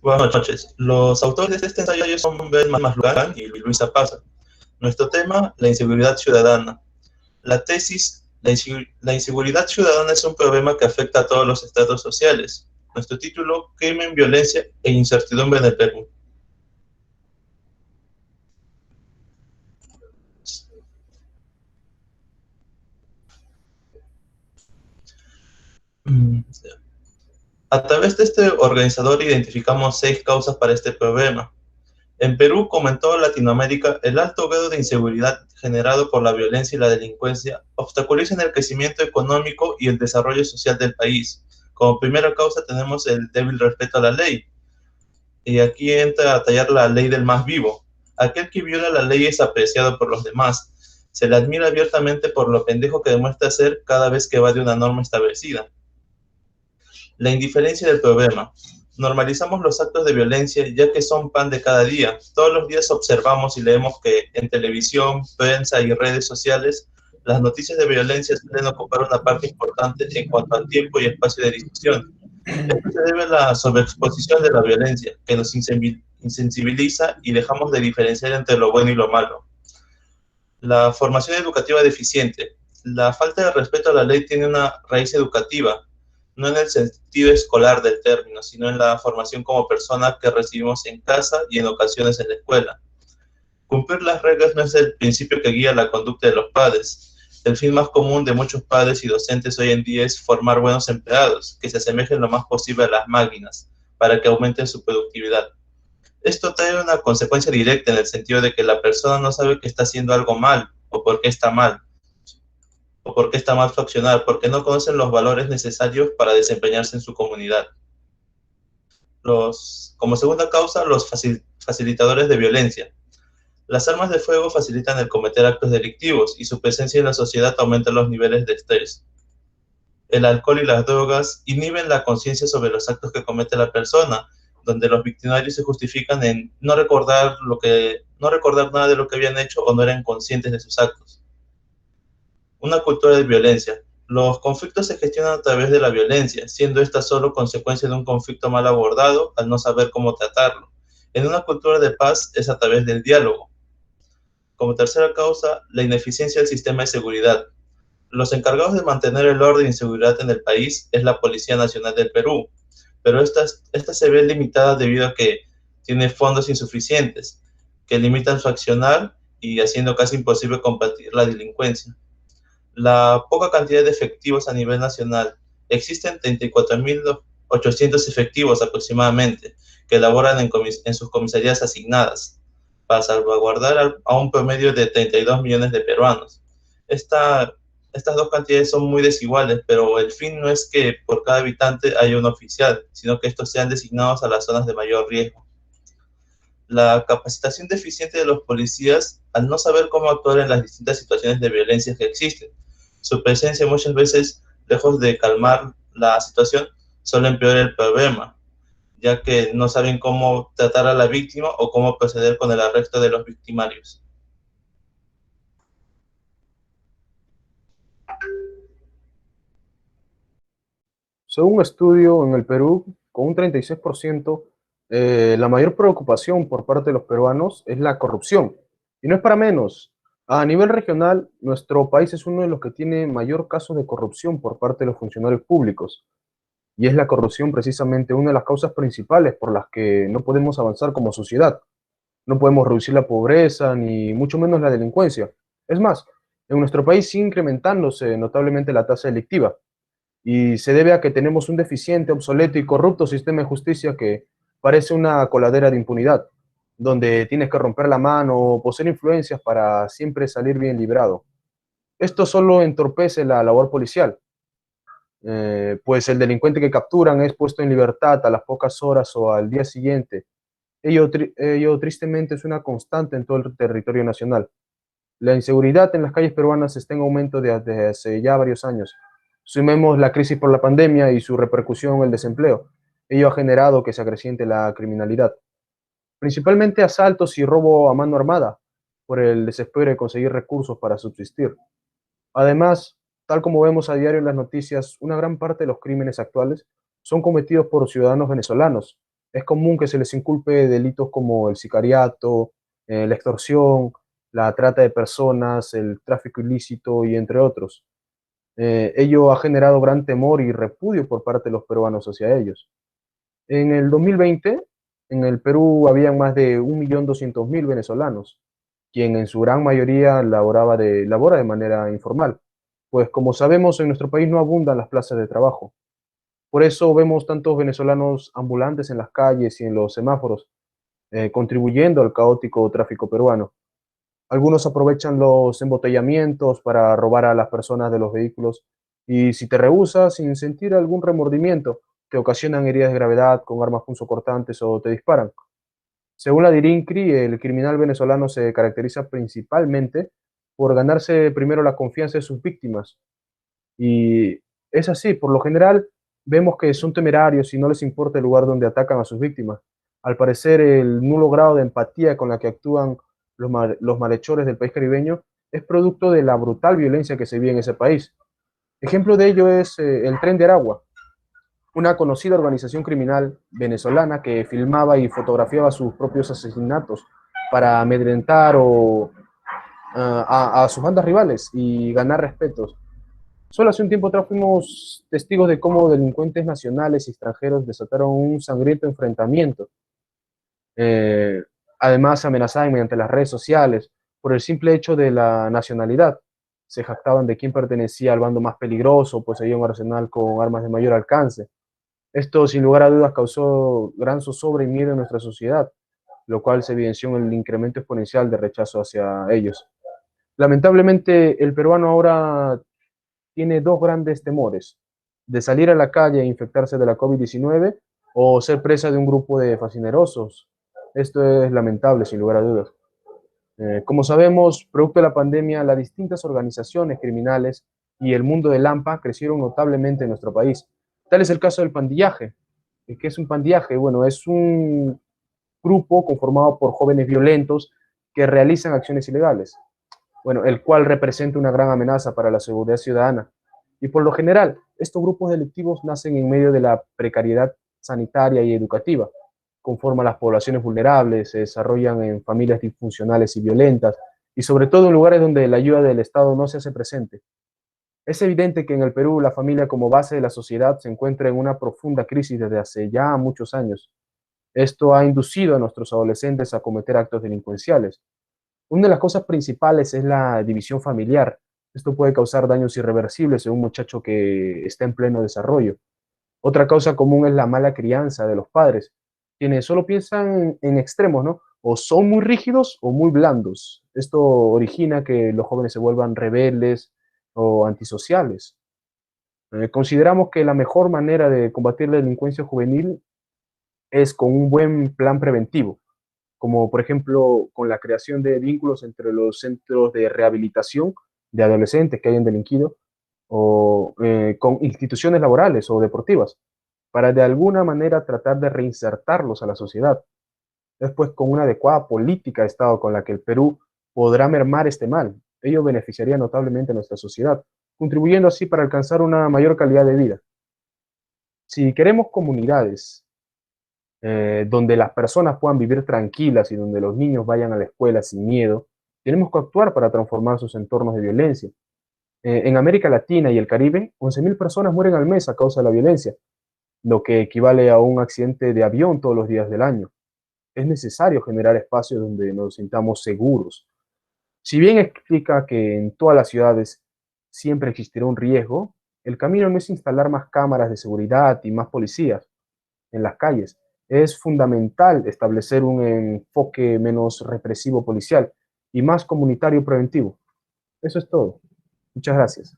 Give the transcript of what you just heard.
Buenas noches. Los autores de este ensayo son Belmas Maslucán y Luisa Paza. Nuestro tema, la inseguridad ciudadana. La tesis, la inseguridad ciudadana es un problema que afecta a todos los estratos sociales. Nuestro título, crimen, violencia e incertidumbre en el Perú. A través de este organizador identificamos 6 causas para este problema. En Perú, como en toda Latinoamérica, el alto grado de inseguridad generado por la violencia y la delincuencia obstaculizan el crecimiento económico y el desarrollo social del país. Como primera causa tenemos el débil respeto a la ley. Y aquí entra a tallar la ley del más vivo. Aquel que viola la ley es apreciado por los demás. Se le admira abiertamente por lo pendejo que demuestra ser cada vez que va de una norma establecida. La indiferencia del problema. Normalizamos los actos de violencia ya que son pan de cada día. Todos los días observamos y leemos que en televisión, prensa y redes sociales las noticias de violencia suelen ocupar una parte importante en cuanto al tiempo y espacio de discusión. Esto se debe a la sobreexposición de la violencia, que nos insensibiliza y dejamos de diferenciar entre lo bueno y lo malo. La formación educativa deficiente. La falta de respeto a la ley tiene una raíz educativa, no en el sentido escolar del término, sino en la formación como persona que recibimos en casa y en ocasiones en la escuela. Cumplir las reglas no es el principio que guía la conducta de los padres. El fin más común de muchos padres y docentes hoy en día es formar buenos empleados, que se asemejen lo más posible a las máquinas, para que aumenten su productividad. Esto trae una consecuencia directa en el sentido de que la persona no sabe que está haciendo algo mal, o por qué está mal, o por qué está mal su accionar, porque no conocen los valores necesarios para desempeñarse en su comunidad. Como segunda causa, los facilitadores de violencia. Las armas de fuego facilitan el cometer actos delictivos y su presencia en la sociedad aumenta los niveles de estrés. El alcohol y las drogas inhiben la conciencia sobre los actos que comete la persona, donde los victimarios se justifican en no recordar nada de lo que habían hecho o no eran conscientes de sus actos. Una cultura de violencia. Los conflictos se gestionan a través de la violencia, siendo esta solo consecuencia de un conflicto mal abordado al no saber cómo tratarlo. En una cultura de paz es a través del diálogo. Como tercera causa, la ineficiencia del sistema de seguridad. Los encargados de mantener el orden y seguridad en el país es la Policía Nacional del Perú, pero esta se ve limitada debido a que tiene fondos insuficientes, que limitan su accionar y haciendo casi imposible combatir la delincuencia. La poca cantidad de efectivos a nivel nacional. Existen 34.800 efectivos aproximadamente que laboran en sus comisarías asignadas para salvaguardar a un promedio de 32 millones de peruanos. Estas dos cantidades son muy desiguales, pero el fin no es que por cada habitante haya un oficial, sino que estos sean designados a las zonas de mayor riesgo. La capacitación deficiente de los policías al no saber cómo actuar en las distintas situaciones de violencia que existen. Su presencia muchas veces, lejos de calmar la situación, solo empeora el problema, ya que no saben cómo tratar a la víctima o cómo proceder con el arresto de los victimarios. Según un estudio en el Perú, con un 36%, la mayor preocupación por parte de los peruanos es la corrupción. Y no es para menos. A nivel regional, nuestro país es uno de los que tiene mayor caso de corrupción por parte de los funcionarios públicos. Y es la corrupción precisamente una de las causas principales por las que no podemos avanzar como sociedad. No podemos reducir la pobreza ni mucho menos la delincuencia. Es más, en nuestro país sigue incrementándose notablemente la tasa delictiva y se debe a que tenemos un deficiente, obsoleto y corrupto sistema de justicia que parece una coladera de impunidad, donde tienes que romper la mano o poseer influencias para siempre salir bien librado. Esto solo entorpece la labor policial, pues el delincuente que capturan es puesto en libertad a las pocas horas o al día siguiente. Ello tristemente es una constante en todo el territorio nacional. La inseguridad en las calles peruanas está en aumento desde hace ya varios años. Sumemos la crisis por la pandemia y su repercusión en el desempleo. Ello ha generado que se acreciente la criminalidad, principalmente asaltos y robo a mano armada, por el desespero de conseguir recursos para subsistir. Además, tal como vemos a diario en las noticias, una gran parte de los crímenes actuales son cometidos por ciudadanos venezolanos, Es común que se les inculpe delitos como el sicariato, la extorsión, la trata de personas, el tráfico ilícito y entre otros. Ello ha generado gran temor y repudio por parte de los peruanos hacia ellos. En el 2020, en el Perú habían más de 1.200.000 venezolanos, quien en su gran mayoría labora de manera informal, pues como sabemos en nuestro país no abundan las plazas de trabajo. Por eso vemos tantos venezolanos ambulantes en las calles y en los semáforos, contribuyendo al caótico tráfico peruano. Algunos aprovechan los embotellamientos para robar a las personas de los vehículos y si te rehusas sin sentir algún remordimiento, te ocasionan heridas de gravedad con armas punzocortantes o te disparan. Según la DIRINCRI, el criminal venezolano se caracteriza principalmente por ganarse primero la confianza de sus víctimas. Y es así, por lo general vemos que son temerarios y no les importa el lugar donde atacan a sus víctimas. Al parecer, el nulo grado de empatía con la que actúan los malhechores del país caribeño es producto de la brutal violencia que se vive en ese país. Ejemplo de ello es el Tren de Aragua, una conocida organización criminal venezolana que filmaba y fotografiaba sus propios asesinatos para amedrentar a sus bandas rivales y ganar respetos. Solo hace un tiempo atrás fuimos testigos de cómo delincuentes nacionales y extranjeros desataron un sangriento enfrentamiento. Eh, Además, amenazaban mediante las redes sociales por el simple hecho de la nacionalidad. Se jactaban de quién pertenecía al bando más peligroso, pues había un arsenal con armas de mayor alcance. Esto, sin lugar a dudas, causó gran zozobra y miedo en nuestra sociedad, lo cual se evidenció en el incremento exponencial de rechazo hacia ellos. Lamentablemente, el peruano ahora tiene dos grandes temores: de salir a la calle e infectarse de la COVID-19 o ser presa de un grupo de fascinerosos. Esto es lamentable, sin lugar a dudas. Como sabemos, producto de la pandemia, las distintas organizaciones criminales y el mundo del AMPA crecieron notablemente en nuestro país. Tal es el caso del pandillaje. ¿Qué es un pandillaje? Bueno, es un grupo conformado por jóvenes violentos que realizan acciones ilegales, bueno, el cual representa una gran amenaza para la seguridad ciudadana. Y por lo general, estos grupos delictivos nacen en medio de la precariedad sanitaria y educativa, conforman las poblaciones vulnerables, se desarrollan en familias disfuncionales y violentas, y sobre todo en lugares donde la ayuda del Estado no se hace presente. Es evidente que en el Perú la familia como base de la sociedad se encuentra en una profunda crisis desde hace ya muchos años. Esto ha inducido a nuestros adolescentes a cometer actos delincuenciales. Una de las cosas principales es la división familiar. Esto puede causar daños irreversibles en un muchacho que está en pleno desarrollo. Otra causa común es la mala crianza de los padres, quienes solo piensan en extremos, ¿no? O son muy rígidos o muy blandos. Esto origina que los jóvenes se vuelvan rebeldes o antisociales. Consideramos que la mejor manera de combatir la delincuencia juvenil es con un buen plan preventivo, como por ejemplo con la creación de vínculos entre los centros de rehabilitación de adolescentes que hayan delinquido o con instituciones laborales o deportivas, para de alguna manera tratar de reinsertarlos a la sociedad. Después, con una adecuada política de Estado con la que el Perú podrá mermar este mal, ello beneficiaría notablemente a nuestra sociedad, contribuyendo así para alcanzar una mayor calidad de vida. Si queremos comunidades donde las personas puedan vivir tranquilas y donde los niños vayan a la escuela sin miedo, tenemos que actuar para transformar sus entornos de violencia. En América Latina y el Caribe, 11.000 personas mueren al mes a causa de la violencia, lo que equivale a un accidente de avión todos los días del año. Es necesario generar espacios donde nos sintamos seguros. Si bien explica que en todas las ciudades siempre existirá un riesgo, el camino no es instalar más cámaras de seguridad y más policías en las calles. Es fundamental establecer un enfoque menos represivo policial y más comunitario preventivo. Eso es todo. Muchas gracias.